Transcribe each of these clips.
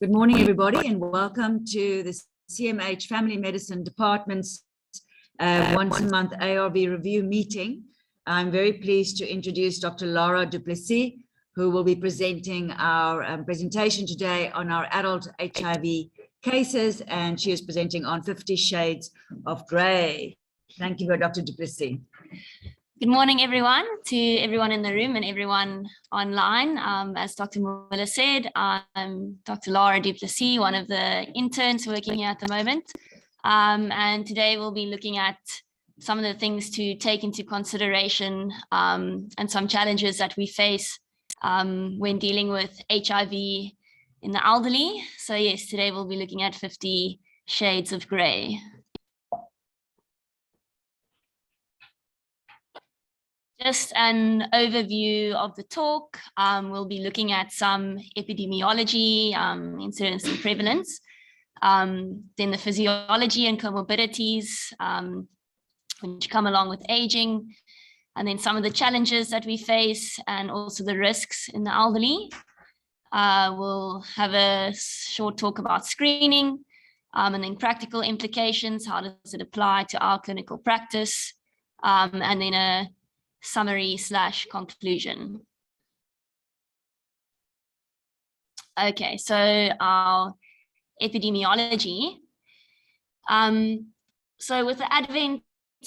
Good morning, everybody, and welcome to the CMH Family Medicine Department's once-a-month ARV review meeting. I'm very pleased to introduce Dr. Du Plessis, who will be presenting our presentation today on our adult HIV cases, and she is presenting on 50 Shades of Grey. Thank you, Dr. Du Plessis. Good morning, everyone, to everyone in the room and everyone online. As Dr. Miller said, I'm Dr. Du Plessis, one of the interns working here at the moment. And today we'll be looking at some of the things to take into consideration and some challenges that we face when dealing with HIV in the elderly. So yes, today we'll be looking at 50 Shades of Grey. Just an overview of the talk. We'll be looking at some epidemiology, incidence and prevalence, then the physiology and comorbidities, which come along with aging, and then some of the challenges that we face and also the risks in the elderly. We'll have a short talk about screening, and then practical implications. How does it apply to our clinical practice? And then a summary/conclusion. Okay, so our epidemiology. So with the advent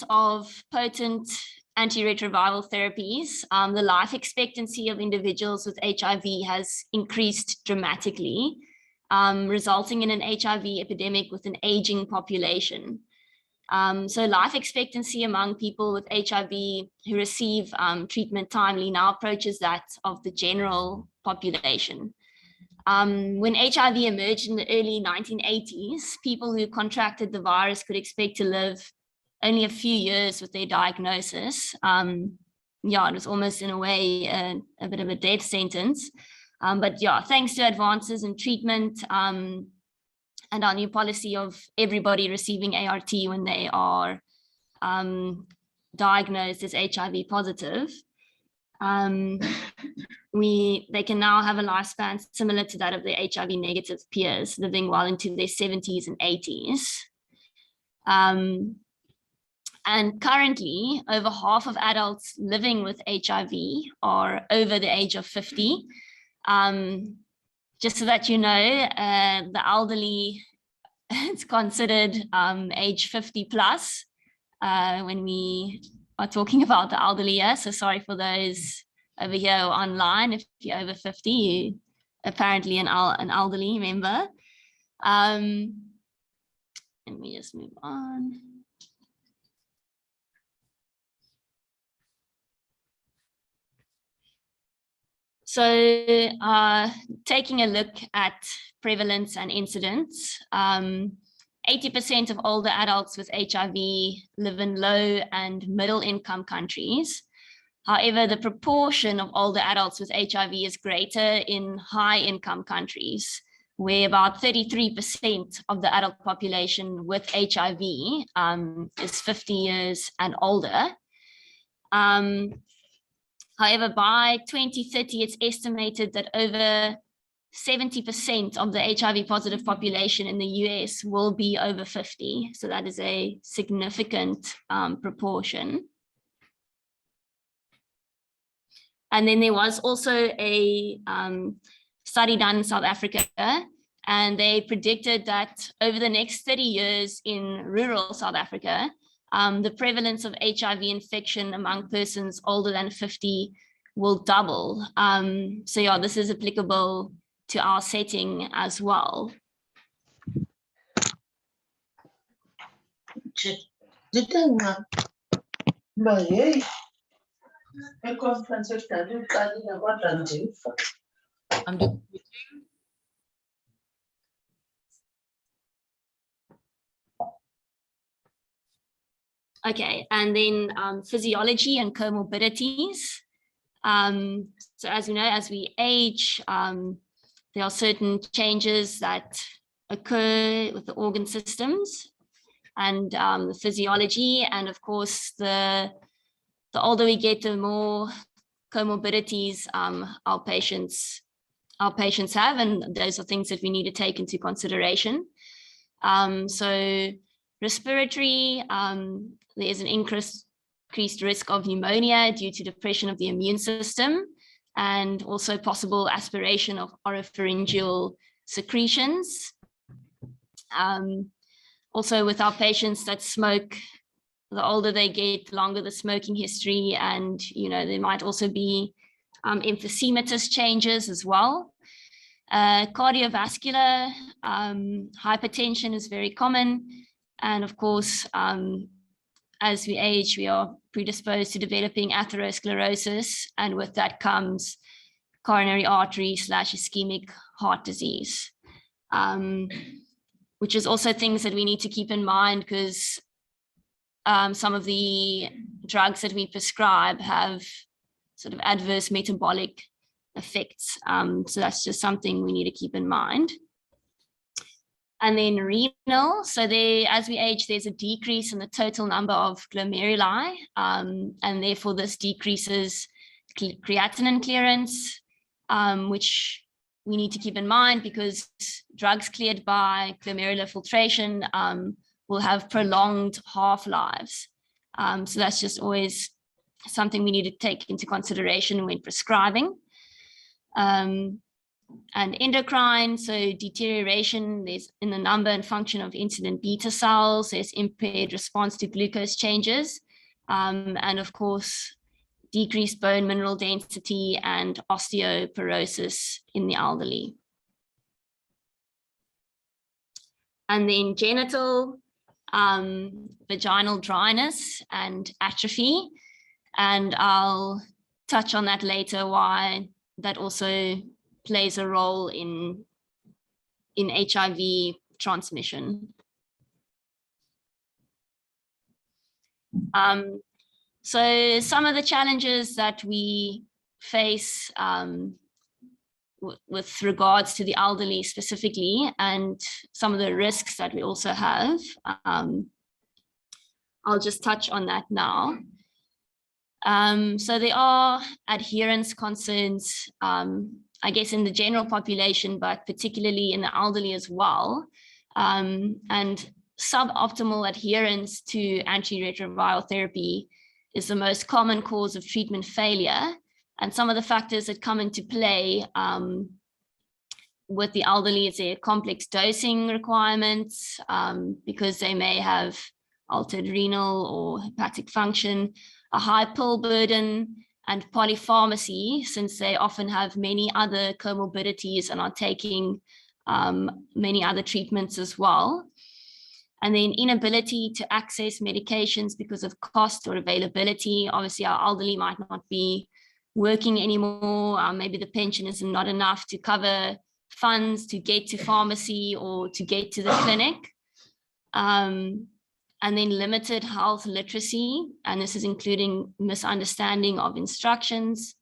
of potent antiretroviral therapies, the life expectancy of individuals with HIV has increased dramatically, resulting in an HIV epidemic with an aging population. So life expectancy among people with HIV who receive treatment timely now approaches that of the general population. When HIV emerged in the early 1980s, people who contracted the virus could expect to live only a few years with their diagnosis. Yeah, it was almost in a way a bit of a death sentence. But yeah, thanks to advances in treatment, and our new policy of everybody receiving ART when they are diagnosed as HIV positive, they can now have a lifespan similar to that of their HIV negative peers, living well into their 70s and 80s. And currently, over half of adults living with HIV are over the age of 50. Just so that you know, the elderly, it's considered age 50 plus when we are talking about the elderly. Yeah? So sorry for those over here online. If you're over 50, you're apparently an elderly member. Let me just move on. So taking a look at prevalence and incidence, 80% of older adults with HIV live in low and middle income countries. However, the proportion of older adults with HIV is greater in high income countries, where about 33% of the adult population with HIV is 50 years and older. However, by 2030, it's estimated that over 70% of the HIV positive population in the US will be over 50. So that is a significant proportion. And then there was also a study done in South Africa, and they predicted that over the next 30 years in rural South Africa, the prevalence of HIV infection among persons older than 50 will double. So yeah, this is applicable to our setting as well. Okay, and then physiology and comorbidities. So as we know, as we age, there are certain changes that occur with the organ systems and the physiology. And of course, the older we get, the more comorbidities our patients our patients have, and those are things that we need to take into consideration. So respiratory, there's an increased risk of pneumonia due to depression of the immune system, and also possible aspiration of oropharyngeal secretions. Also with our patients that smoke, the older they get, the longer the smoking history, and there might also be emphysematous changes as well. Cardiovascular hypertension is very common, and of course, as we age, we are predisposed to developing atherosclerosis, and with that comes coronary artery / ischemic heart disease, which is also things that we need to keep in mind, because some of the drugs that we prescribe have sort of adverse metabolic effects. So that's just something we need to keep in mind. And then renal. So as we age, there's a decrease in the total number of glomeruli, and therefore this decreases creatinine clearance, which we need to keep in mind, because drugs cleared by glomerular filtration will have prolonged half-lives. So that's just always something we need to take into consideration when prescribing. And endocrine, so deterioration, there's in the number and function of insulin beta cells, there's impaired response to glucose changes, and of course, decreased bone mineral density and osteoporosis in the elderly. And then genital, vaginal dryness and atrophy, and I'll touch on that later, why that also plays a role in HIV transmission. So some of the challenges that we face with regards to the elderly specifically, and some of the risks that we also have, I'll just touch on that now. So there are adherence concerns, I guess, in the general population, but particularly in the elderly as well. And suboptimal adherence to antiretroviral therapy is the most common cause of treatment failure. And some of the factors that come into play with the elderly is their complex dosing requirements, because they may have altered renal or hepatic function, a high pill burden, and polypharmacy, since they often have many other comorbidities and are taking many other treatments as well. And then inability to access medications because of cost or availability. Obviously, our elderly might not be working anymore. Maybe the pension is not enough to cover funds to get to pharmacy or to get to the clinic. And then limited health literacy, and this is including misunderstanding of instructions.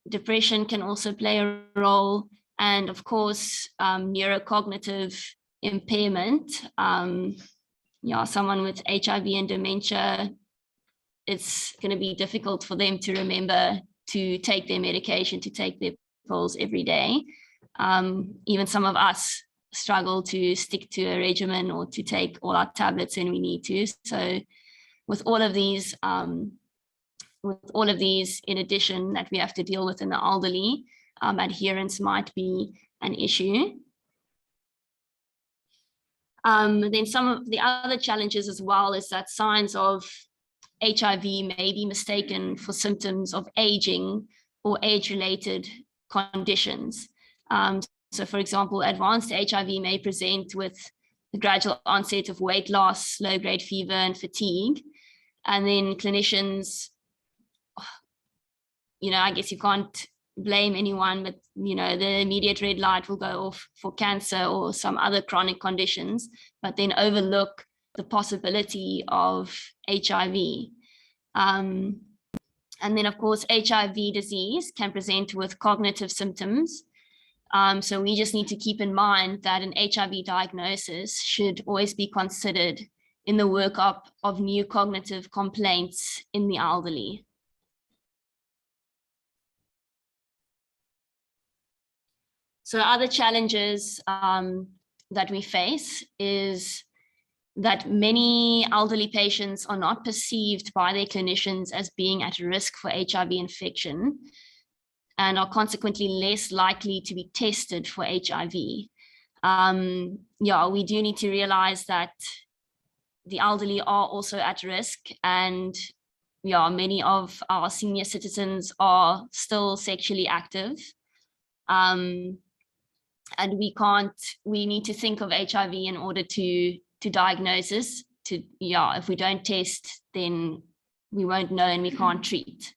Depression can also play a role, and of course, neurocognitive impairment. Someone with HIV and dementia, it's going to be difficult for them to remember to take their medication, to take their pills every day. Even some of us struggle to stick to a regimen or to take all our tablets when we need to. So with all of these in addition that we have to deal with in the elderly, adherence might be an issue. Then some of the other challenges as well is that signs of HIV may be mistaken for symptoms of aging or age-related conditions. So for example, advanced HIV may present with the gradual onset of weight loss, low-grade fever, and fatigue. And then clinicians, I guess you can't blame anyone, but the immediate red light will go off for cancer or some other chronic conditions, but then overlook the possibility of HIV. And then of course, HIV disease can present with cognitive symptoms. So we just need to keep in mind that an HIV diagnosis should always be considered in the workup of new cognitive complaints in the elderly. So other challenges that we face is that many elderly patients are not perceived by their clinicians as being at risk for HIV infection and are consequently less likely to be tested for HIV. Yeah, we do need to realize that the elderly are also at risk, and yeah, many of our senior citizens are still sexually active. And we need to think of HIV in order to diagnosis. If we don't test, then we won't know and we can't treat.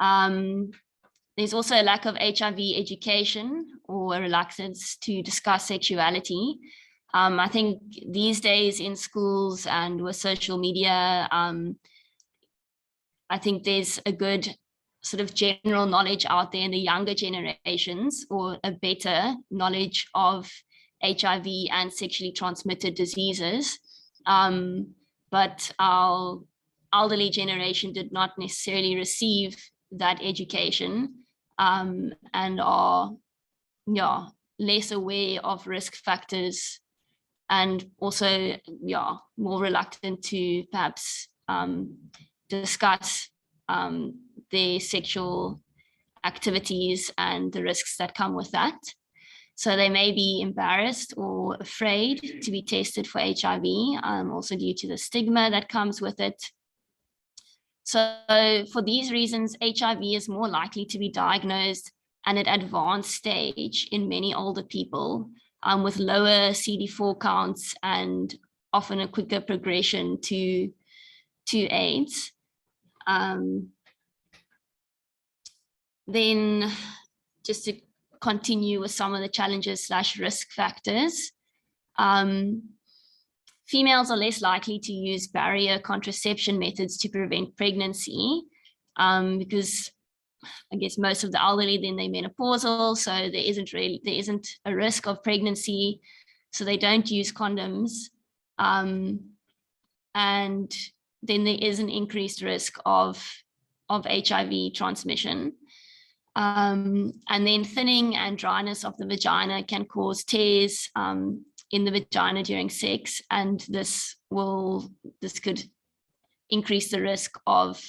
There's also a lack of HIV education or a reluctance to discuss sexuality. I think these days in schools and with social media, I think there's a good sort of general knowledge out there in the younger generations, or a better knowledge of HIV and sexually transmitted diseases. But our elderly generation did not necessarily receive that education, and are less aware of risk factors, and also more reluctant to perhaps discuss their sexual activities and the risks that come with that. So they may be embarrassed or afraid to be tested for HIV, also due to the stigma that comes with it. So for these reasons, HIV is more likely to be diagnosed at an advanced stage in many older people, with lower CD4 counts and often a quicker progression to AIDS. Then just to continue with some of the challenges / risk factors. Females are less likely to use barrier contraception methods to prevent pregnancy, because I guess most of the elderly, then they're menopausal, so there isn't a risk of pregnancy, so they don't use condoms. And then there is an increased risk of HIV transmission. And then thinning and dryness of the vagina can cause tears in the vagina during sex, and this could increase the risk of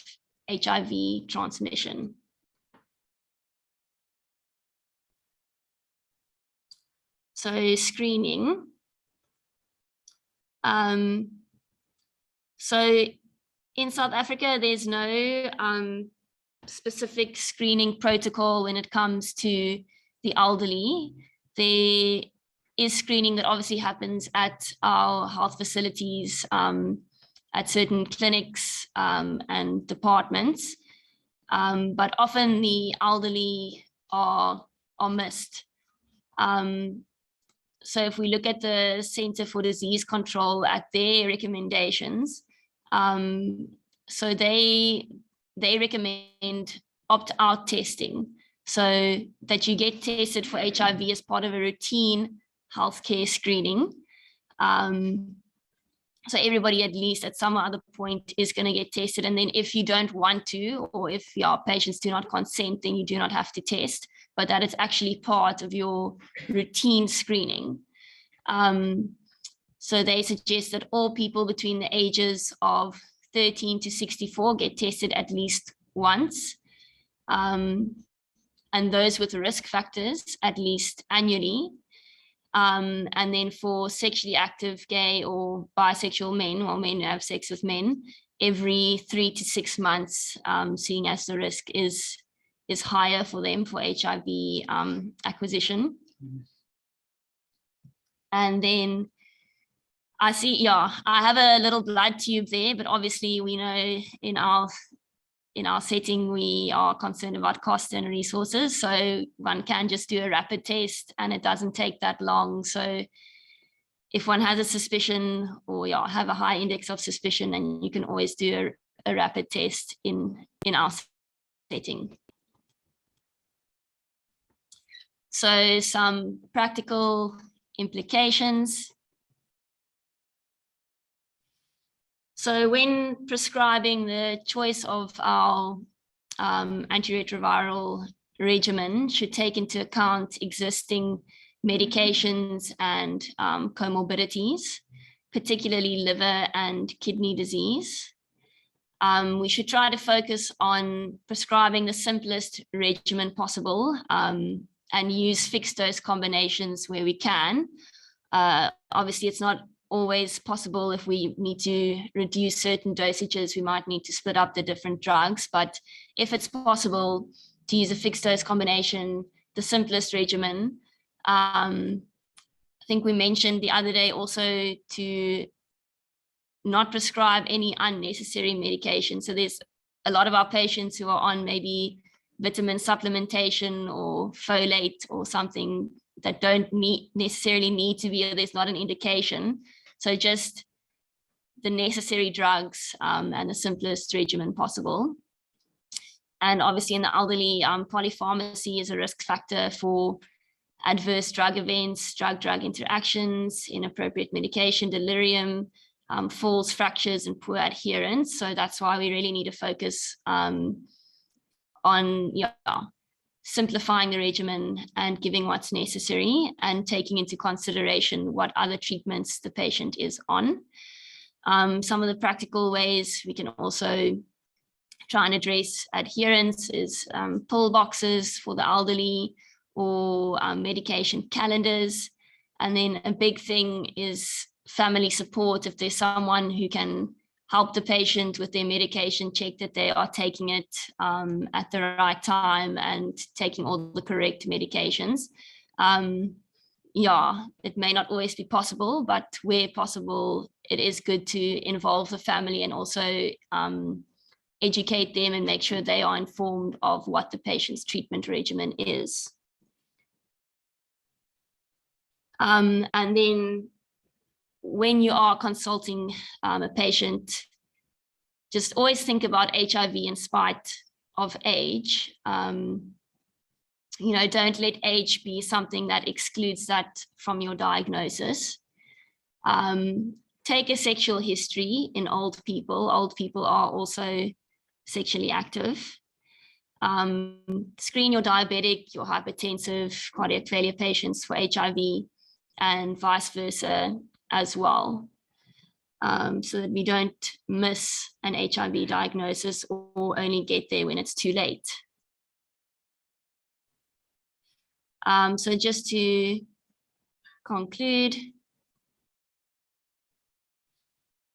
HIV transmission. So screening. So in South Africa, there's no specific screening protocol when it comes to the elderly. There is screening that obviously happens at our health facilities, at certain clinics and departments, but often the elderly are missed. So if we look at the Center for Disease Control at their recommendations, so they recommend opt-out testing, so that you get tested for HIV as part of a routine healthcare screening. So everybody, at least at some other point, is going to get tested. And then if you don't want to, or if your patients do not consent, then you do not have to test, but that is actually part of your routine screening. So they suggest that all people between the ages of 13 to 64 get tested at least once, and those with risk factors at least annually. And then for sexually active gay or bisexual men, or men who have sex with men, every 3 to 6 months, seeing as the risk is higher for them for HIV acquisition. And then I see, I have a little blood tube there, but obviously we know in our setting, we are concerned about cost and resources. So one can just do a rapid test and it doesn't take that long. So if one has a suspicion, or have a high index of suspicion, then you can always do a rapid test in our setting. So some practical implications. So when prescribing the choice of our antiretroviral regimen should take into account existing medications and comorbidities, particularly liver and kidney disease. We should try to focus on prescribing the simplest regimen possible and use fixed dose combinations where we can. Obviously, it's not always possible. If we need to reduce certain dosages, we might need to split up the different drugs. But if it's possible to use a fixed dose combination, the simplest regimen. I think we mentioned the other day also to not prescribe any unnecessary medication. So there's a lot of our patients who are on maybe vitamin supplementation or folate or something that don't necessarily need to be, or there's not an indication. So just the necessary drugs and the simplest regimen possible. And obviously in the elderly, polypharmacy is a risk factor for adverse drug events, drug-drug interactions, inappropriate medication, delirium, falls, fractures, and poor adherence. So that's why we really need to focus on simplifying the regimen and giving what's necessary and taking into consideration what other treatments the patient is on. Some of the practical ways we can also try and address adherence is pill boxes for the elderly or medication calendars. And then a big thing is family support. If there's someone who can help the patient with their medication, check that they are taking it at the right time and taking all the correct medications. It may not always be possible, but where possible, it is good to involve the family and also educate them and make sure they are informed of what the patient's treatment regimen is. And then when you are consulting a patient, just always think about HIV in spite of age. Don't let age be something that excludes that from your diagnosis. Take a sexual history in old people. Old people are also sexually active. Screen your diabetic, your hypertensive, cardiac failure patients for HIV and vice versa as well, so that we don't miss an HIV diagnosis or only get there when it's too late. So just to conclude,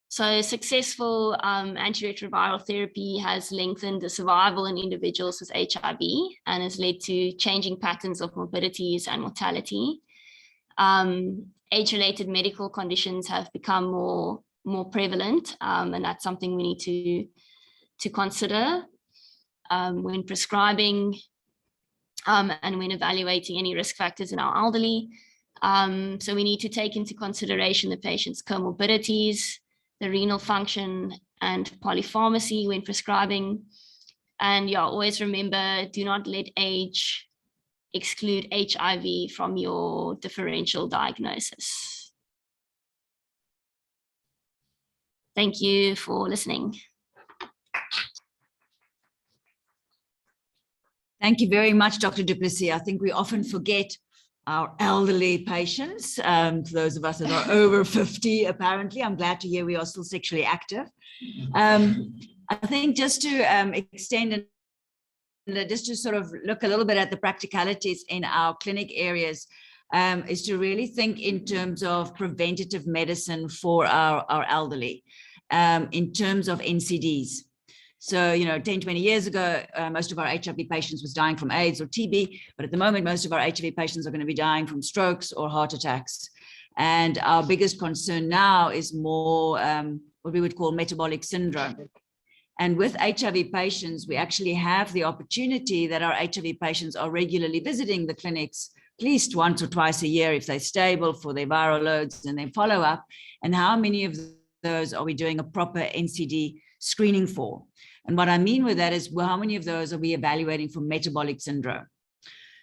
so successful antiretroviral therapy has lengthened the survival in individuals with HIV and has led to changing patterns of morbidities and mortality. Age-related medical conditions have become more prevalent, and that's something we need to consider when prescribing and when evaluating any risk factors in our elderly. So we need to take into consideration the patient's comorbidities, the renal function, and polypharmacy when prescribing. And always remember, do not let age exclude HIV from your differential diagnosis. Thank you for listening. Thank you very much, Dr. du Plessis. I think we often forget our elderly patients, for those of us that are over 50, apparently. I'm glad to hear we are still sexually active. I think just to extend and just to sort of look a little bit at the practicalities in our clinic areas, is to really think in terms of preventative medicine for our elderly, in terms of NCDs. So, 10, 20 years ago, most of our HIV patients was dying from AIDS or TB, but at the moment, most of our HIV patients are going to be dying from strokes or heart attacks. And our biggest concern now is more what we would call metabolic syndrome. And with HIV patients, we actually have the opportunity that our HIV patients are regularly visiting the clinics at least once or twice a year if they're stable for their viral loads and then follow up. And how many of those are we doing a proper NCD screening for? And what I mean with that is, well, how many of those are we evaluating for metabolic syndrome?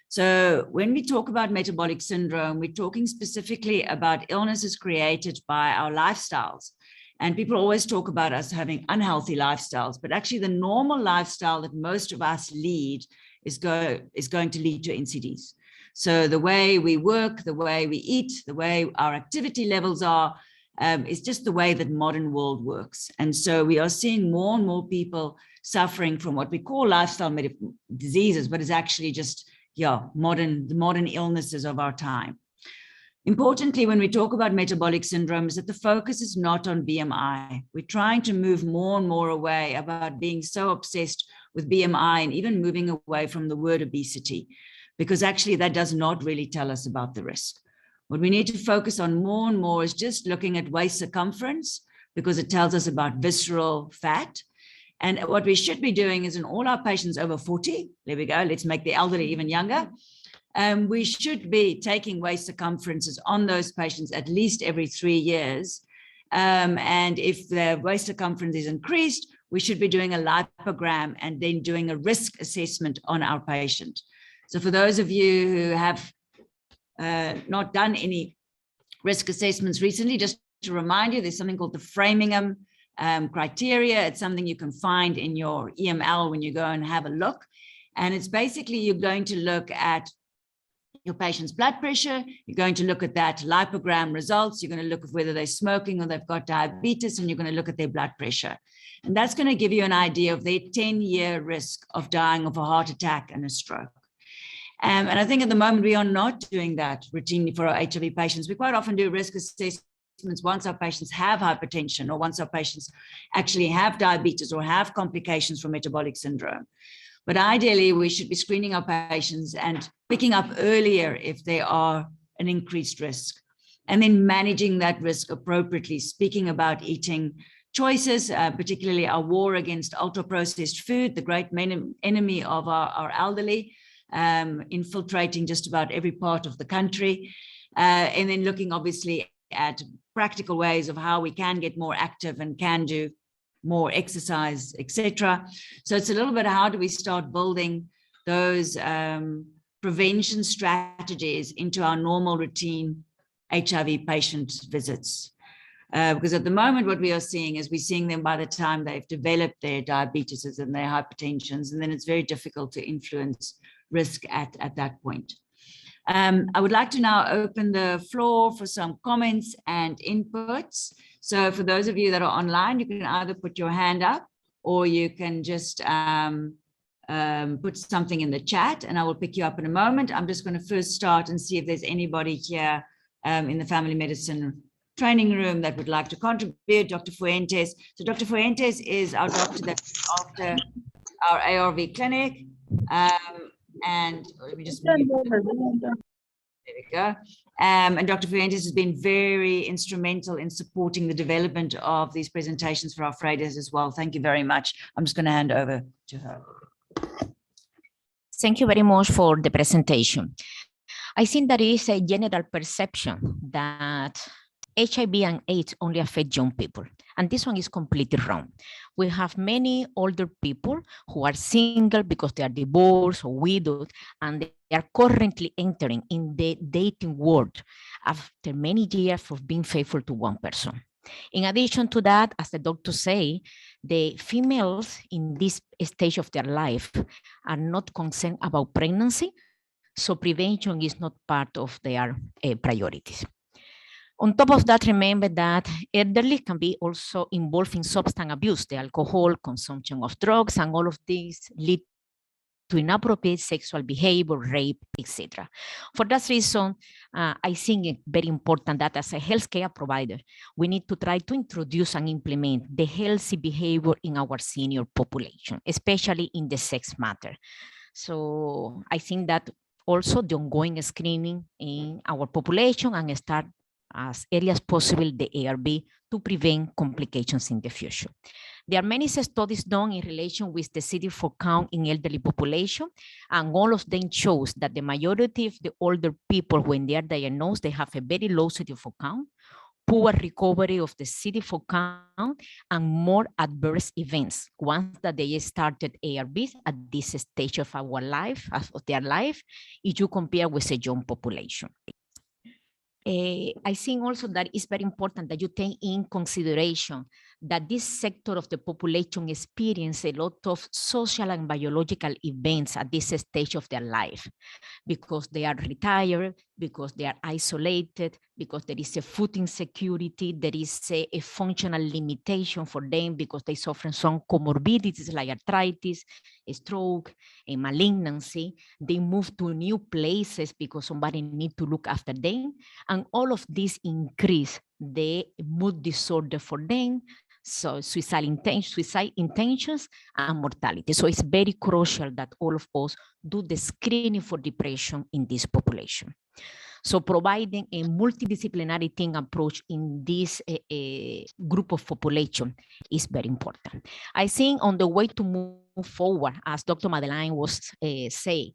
So when we talk about metabolic syndrome, we're talking specifically about illnesses created by our lifestyles. And people always talk about us having unhealthy lifestyles, but actually the normal lifestyle that most of us lead is going to lead to NCDs. So the way we work, the way we eat, the way our activity levels are, is just the way that modern world works. And so we are seeing more and more people suffering from what we call lifestyle diseases, but it's actually just, the modern illnesses of our time. Importantly, when we talk about metabolic syndromes, that the focus is not on BMI. We're trying to move more and more away about being so obsessed with BMI and even moving away from the word obesity, because actually that does not really tell us about the risk. What we need to focus on more and more is just looking at waist circumference, because it tells us about visceral fat. And what we should be doing is in all our patients over 40, there we go, let's make the elderly even younger. We should be taking waist circumferences on those patients at least every 3 years. And if the waist circumference is increased, we should be doing a lipogram and then doing a risk assessment on our patient. So for those of you who have not done any risk assessments recently, just to remind you, there's something called the Framingham criteria. It's something you can find in your EML when you go and have a look. And it's basically, you're going to look at your patient's blood pressure, you're going to look at that lipogram results, you're going to look at whether they're smoking or they've got diabetes, and you're going to look at their blood pressure. And that's going to give you an idea of their 10-year risk of dying of a heart attack and a stroke. And I think at the moment we are not doing that routinely for our HIV patients. We quite often do risk assessments once our patients have hypertension or once our patients actually have diabetes or have complications from metabolic syndrome. But ideally, we should be screening our patients and picking up earlier if they are an increased risk, and then managing that risk appropriately, speaking about eating choices, particularly our war against ultra-processed food, the great enemy of our elderly, infiltrating just about every part of the country, and then looking obviously at practical ways of how we can get more active and can do more exercise, etc. So it's a little bit, how do we start building those prevention strategies into our normal routine HIV patient visits? Because at the moment, what we are seeing is we're seeing them by the time they've developed their diabetes and their hypertensions, and then it's very difficult to influence risk at that point. I would like to now open the floor for some comments and inputs. So for those of you that are online, you can either put your hand up or you can just put something in the chat and I will pick you up in a moment. I'm just going to first start and see if there's anybody here in the family medicine training room that would like to contribute. Dr. Fuentes. So Dr. Fuentes is our doctor that's after our ARV clinic. And let me just, there we go. And Dr. Fuentes has been very instrumental in supporting the development of these presentations for our Fridays as well. Thank you very much. I'm just going to hand over to her. Thank you very much for the presentation. I think there is a general perception that HIV and AIDS only affect young people, and this one is completely wrong. We have many older people who are single because they are divorced or widowed, and they are currently entering in the dating world after many years of being faithful to one person. In addition to that, as the doctor say, the females in this stage of their life are not concerned about pregnancy, so prevention is not part of their priorities. On top of that, remember that elderly can be also involved in substance abuse, the alcohol, consumption of drugs, and all of these lead to inappropriate sexual behavior, rape, etc. For that reason, I think it's very important that as a healthcare provider, we need to try to introduce and implement the healthy behavior in our senior population, especially in the sex matter. So I think that also the ongoing screening in our population and start as early as possible the ARV to prevent complications in the future. There are many studies done in relation with the CD4 count in elderly population, and all of them shows that the majority of the older people, when they are diagnosed, they have a very low CD4 count, poor recovery of the CD4 count, and more adverse events once that they started ARVs at this stage of our life, of their life, if you compare with a young population. I think also that it's very important that you take in consideration that this sector of the population experience a lot of social and biological events at this stage of their life, because they are retired, because they are isolated, because there is a food insecurity, there is a functional limitation for them because they suffer some comorbidities like arthritis, a stroke, a malignancy. They move to new places because somebody needs to look after them. And all of this increase the mood disorder for them, so suicide intentions and mortality. So it's very crucial that all of us do the screening for depression in this population. So providing a multidisciplinary team approach in this group of population is very important. I think on the way to move forward, as Dr. Madeleine was saying,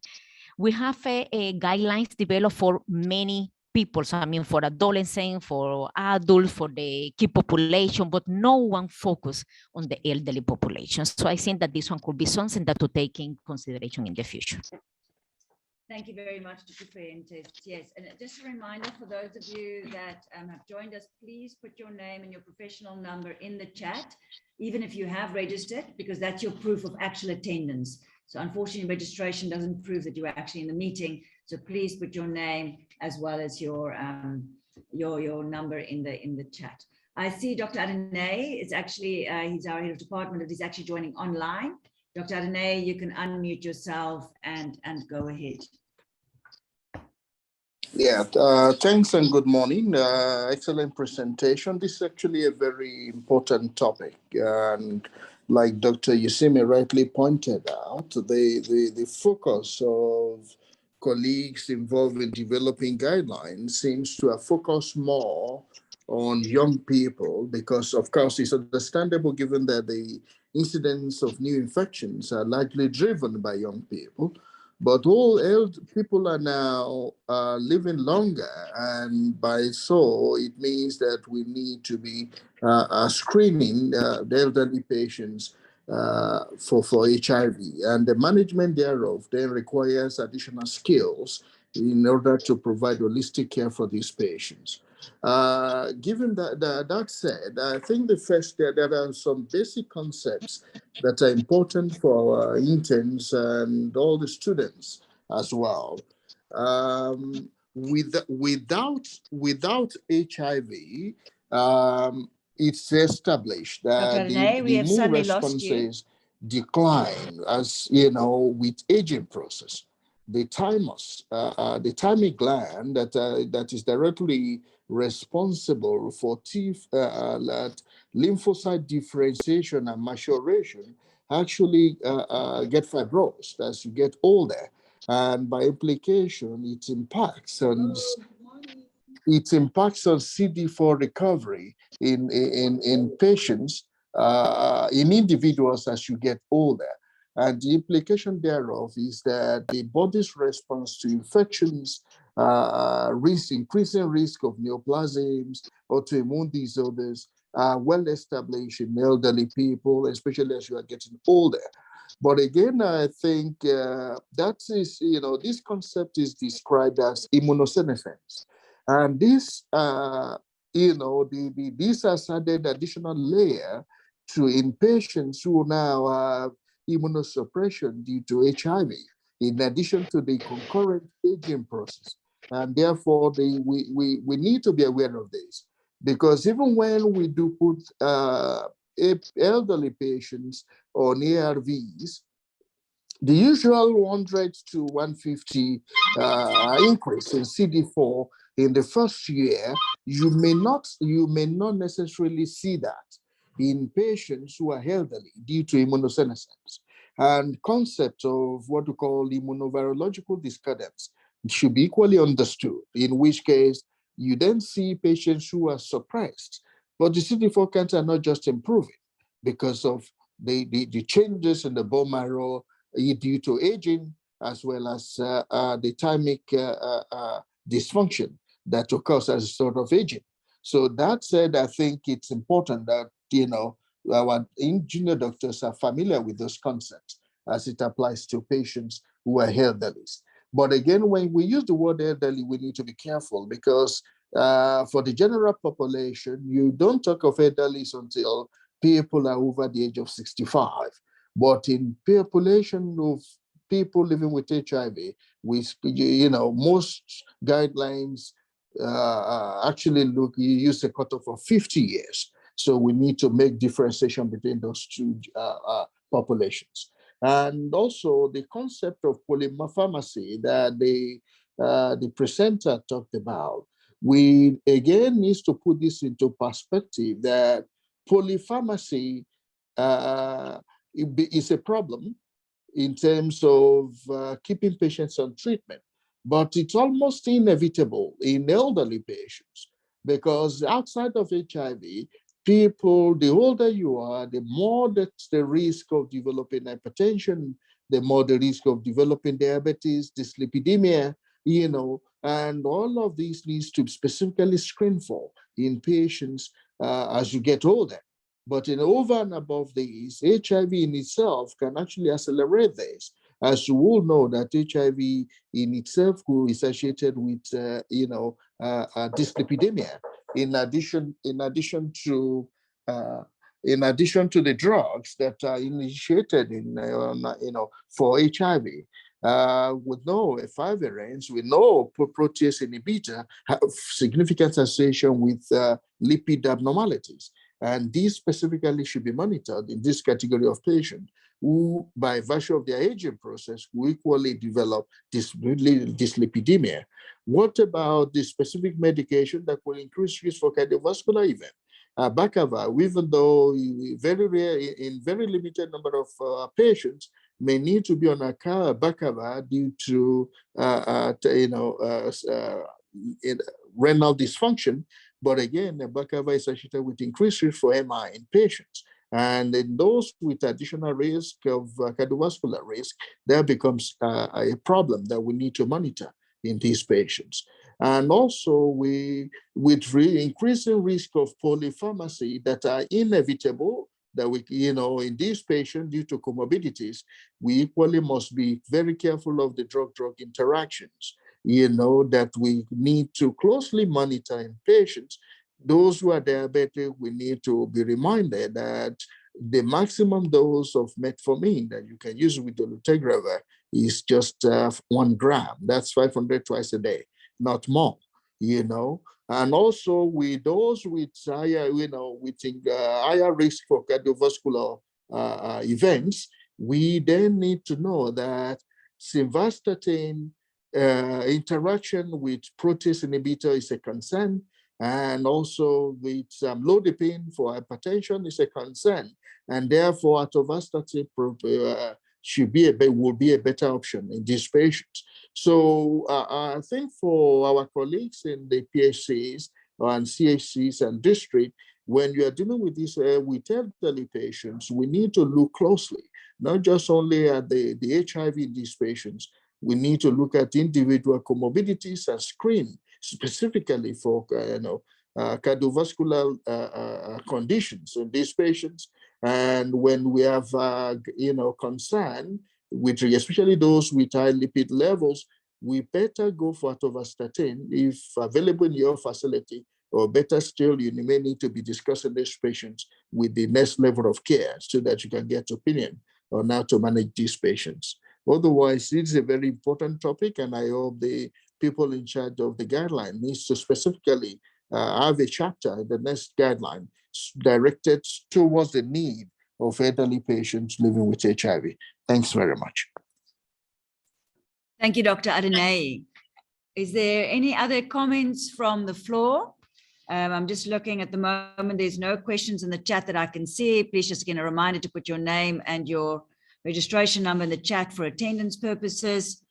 we have guidelines developed for many people. So I mean, for adolescents, for adults, for the key population, but no one focus on the elderly population. So I think that this one could be something that to take in consideration in the future. Thank you very much, Dr. Fuentes. Yes, and just a reminder for those of you that have joined us, please put your name and your professional number in the chat, even if you have registered, because that's your proof of actual attendance. So unfortunately, registration doesn't prove that you're actually in the meeting. So please put your name as well as your number in the chat. I see Dr. Adonai is actually, he's our head of department, but he's actually joining online. Dr. Adonai, you can unmute yourself and go ahead. Yeah, thanks and good morning. Excellent presentation. This is actually a very important topic. And like Dr. Yusimi rightly pointed out, the focus of colleagues involved in developing guidelines seems to have focused more on young people because, of course, it's understandable given that the incidence of new infections are largely driven by young people. But all people are now living longer, and by so it means that we need to be screening the elderly patients for HIV, and the management thereof then requires additional skills in order to provide holistic care for these patients. Given that said, I think there are some basic concepts that are important for our interns and all the students as well. Without HIV, it's established that the immune responses decline as, with aging process. The thymus, the thymic gland that is directly responsible for lymphocyte differentiation and maturation actually get fibrosed as you get older, and by implication, it impacts on CD4 recovery in patients, in individuals as you get older. And the implication thereof is that the body's response to infections, increasing risk of neoplasms, autoimmune disorders, are well established in elderly people, especially as you are getting older. But again, I think this concept is described as immunosenescence. And this, this has added additional layer in patients who now have immunosuppression due to HIV, in addition to the concurrent aging process. And therefore, we need to be aware of this, because even when we do put elderly patients on ARVs, the usual 100 to 150 increase in CD4 in the first year, you may not necessarily see that in patients who are elderly due to immunosenescence. And concept of what we call immunovirological discordance should be equally understood, in which case you then see patients who are suppressed, but the CD4 counts are not just improving because of the changes in the bone marrow due to aging, as well as the thymic dysfunction that occurs as a sort of aging. So that said, I think it's important that, our junior doctors are familiar with those concepts as it applies to patients who are elderly. But again, when we use the word elderly, we need to be careful, because for the general population, you don't talk of elderly until people are over the age of 65. But in population of people living with HIV, most guidelines actually use a cutoff of 50 years. So we need to make differentiation between those two populations. And also the concept of polypharmacy that the presenter talked about, we again need to put this into perspective that polypharmacy is a problem in terms of keeping patients on treatment, but it's almost inevitable in elderly patients because outside of HIV, people, the older you are, the more that's the risk of developing hypertension, the more the risk of developing diabetes, dyslipidemia, and all of these needs to specifically screen for in patients as you get older. But over and above these, HIV in itself can actually accelerate this. As you all know, that HIV in itself is associated with, dyslipidemia. In addition to the drugs that are initiated for HIV. With no efavirenz, we know protease inhibitor have significant association with lipid abnormalities. And these specifically should be monitored in this category of patients who, by virtue of their aging process, will equally develop dyslipidemia. What about the specific medication that will increase risk for cardiovascular event? Bacava, even though very rare, in very limited number of patients, may need to be on a Bacava due to renal dysfunction. But again, Bacava is associated with increased risk for MI in patients. And in those with additional risk of cardiovascular risk, there becomes a problem that we need to monitor in these patients. And also, with increasing risk of polypharmacy that are inevitable, that we, in these patients due to comorbidities, we equally must be very careful of the drug-drug interactions, that we need to closely monitor in patients. Those who are diabetic, we need to be reminded that the maximum dose of metformin that you can use with dolutegravir is just 1 gram. That's 500 twice a day, not more, And also with those with higher, higher risk for cardiovascular events, we then need to know that simvastatin interaction with protease inhibitor is a concern, and also with amlodipine for hypertension is a concern, and therefore atorvastatin will be a better option in these patients. So I think for our colleagues in the PHCs and CHCs and district, when you are dealing with this with elderly patients, we need to look closely, not just only at the HIV in these patients. We need to look at individual comorbidities and screen specifically for cardiovascular conditions in these patients. And when we have concern with especially those with high lipid levels, we better go for atorvastatin if available in your facility, or better still, you may need to be discussing these patients with the next level of care so that you can get opinion on how to manage these patients. Otherwise, it's a very important topic, and I hope the people in charge of the guideline needs to specifically have a chapter in the next guideline directed towards the need of elderly patients living with HIV. Thanks very much. Thank you, Dr. Adenei. Is there any other comments from the floor? I'm just looking at the moment. There's no questions in the chat that I can see. Please just get a reminder to put your name and your registration number in the chat for attendance purposes.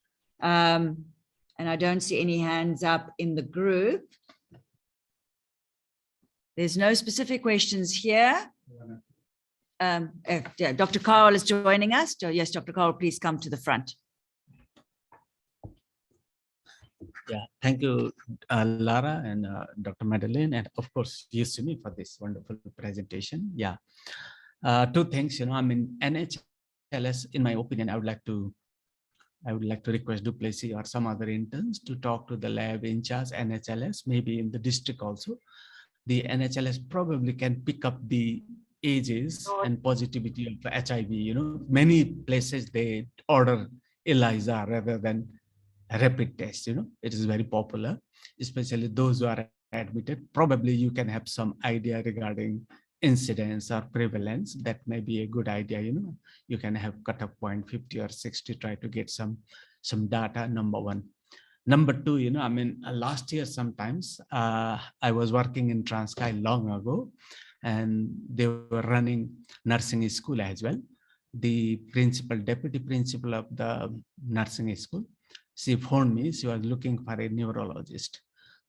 And I don't see any hands up in the group. There's no specific questions here. Yeah, Dr. Carl is joining us. So yes, Dr. Carl, please come to the front. Yeah, thank you, Lara and Dr. Madeline, and of course, Yusimi for this wonderful presentation. Yeah, 2 things, NHLS, in my opinion, I would like to request du Plessis or some other interns to talk to the lab in charge NHLS, maybe in the district also. The NHLS probably can pick up the ages and positivity of HIV. You know, many places they order ELISA rather than a rapid test. You know, it is very popular, especially those who are admitted. Probably you can have some idea regarding incidence or prevalence. That may be a good idea. You know, you can have cutoff point 50 or 60, try to get some data, number one. Number two, you know, I mean, last year sometimes I was working in Transkei long ago, and they were running nursing school as well. The principal, deputy principal of the nursing school, she phoned me. She was looking for a neurologist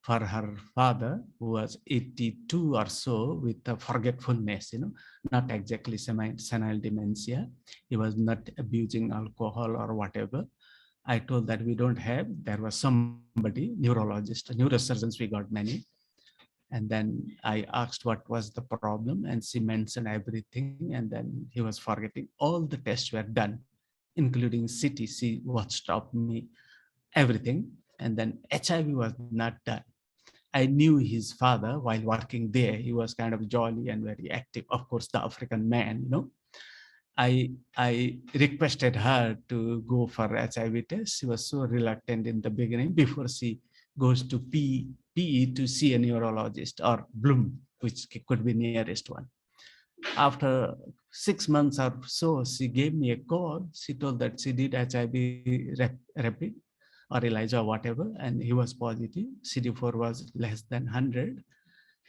for her father, who was 82 or so, with a forgetfulness, you know, not exactly senile dementia. He was not abusing alcohol or whatever. I told that we don't have. There was somebody, neurologist, neurosurgeons, we got many. And then I asked what was the problem, and she mentioned everything. And then he was forgetting. All the tests were done, including CT. She WhatsApped me everything. And then HIV was not done. I knew his father while working there. He was kind of jolly and very active. Of course, the African man, you know. I requested her to go for HIV test. She was so reluctant in the beginning before she goes to PE to see a neurologist, or Bloom, which could be nearest one. After 6 months or so, she gave me a call. She told that she did HIV rapid or ELISA or whatever, and he was positive. CD4 was less than 100.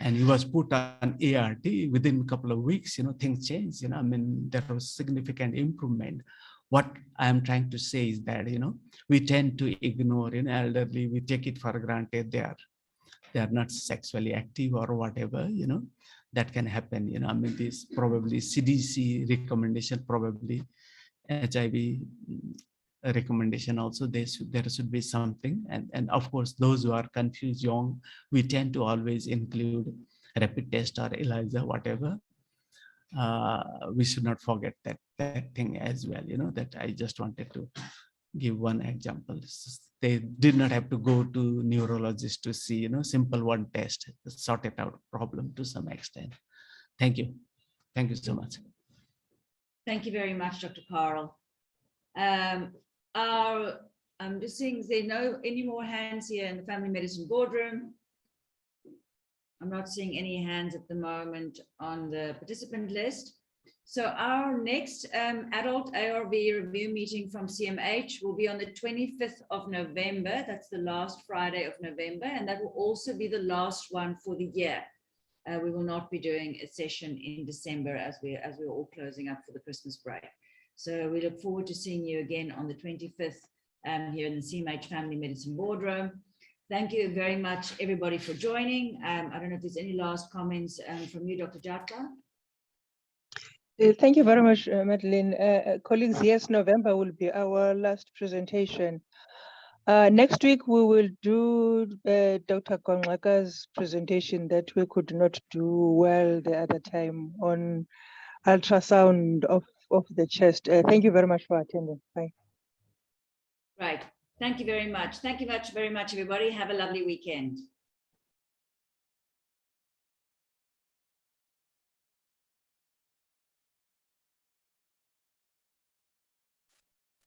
And he was put on ART. Within a couple of weeks, you know, things changed. You know, I mean, there was significant improvement. What I am trying to say is that, you know, we tend to ignore, you know, elderly. We take it for granted they are not sexually active or whatever. You know, that can happen. You know, I mean, this probably CDC recommendation, probably HIV recommendation also. There should be something, and of course those who are confused young, we tend to always include rapid test or ELISA, whatever. We should not forget that thing as well. You know, that I just wanted to give one example. They did not have to go to neurologist to see, you know, simple one test sorted out problem to some extent. Thank you so much. Thank you very much, Dr. Carl. I'm just seeing, is there any more hands here in the family medicine boardroom? I'm not seeing any hands at the moment on the participant list. So our next adult ARV review meeting from CMH will be on the 25th of November. That's the last Friday of November, and that will also be the last one for the year. We will not be doing a session in December as we're all closing up for the Christmas break. So we look forward to seeing you again on the 25th here in the CMH Family Medicine Boardroom. Thank you very much, everybody, for joining. I don't know if there's any last comments from you, Dr. Jatla. Thank you very much, Madeline. Colleagues, yes, November will be our last presentation. Next week, we will do Dr. Kongaka's presentation that we could not do well the other time on ultrasound of the chest. Thank you very much for attending. Bye. Right. Thank you very much. Thank you very much, everybody. Have a lovely weekend.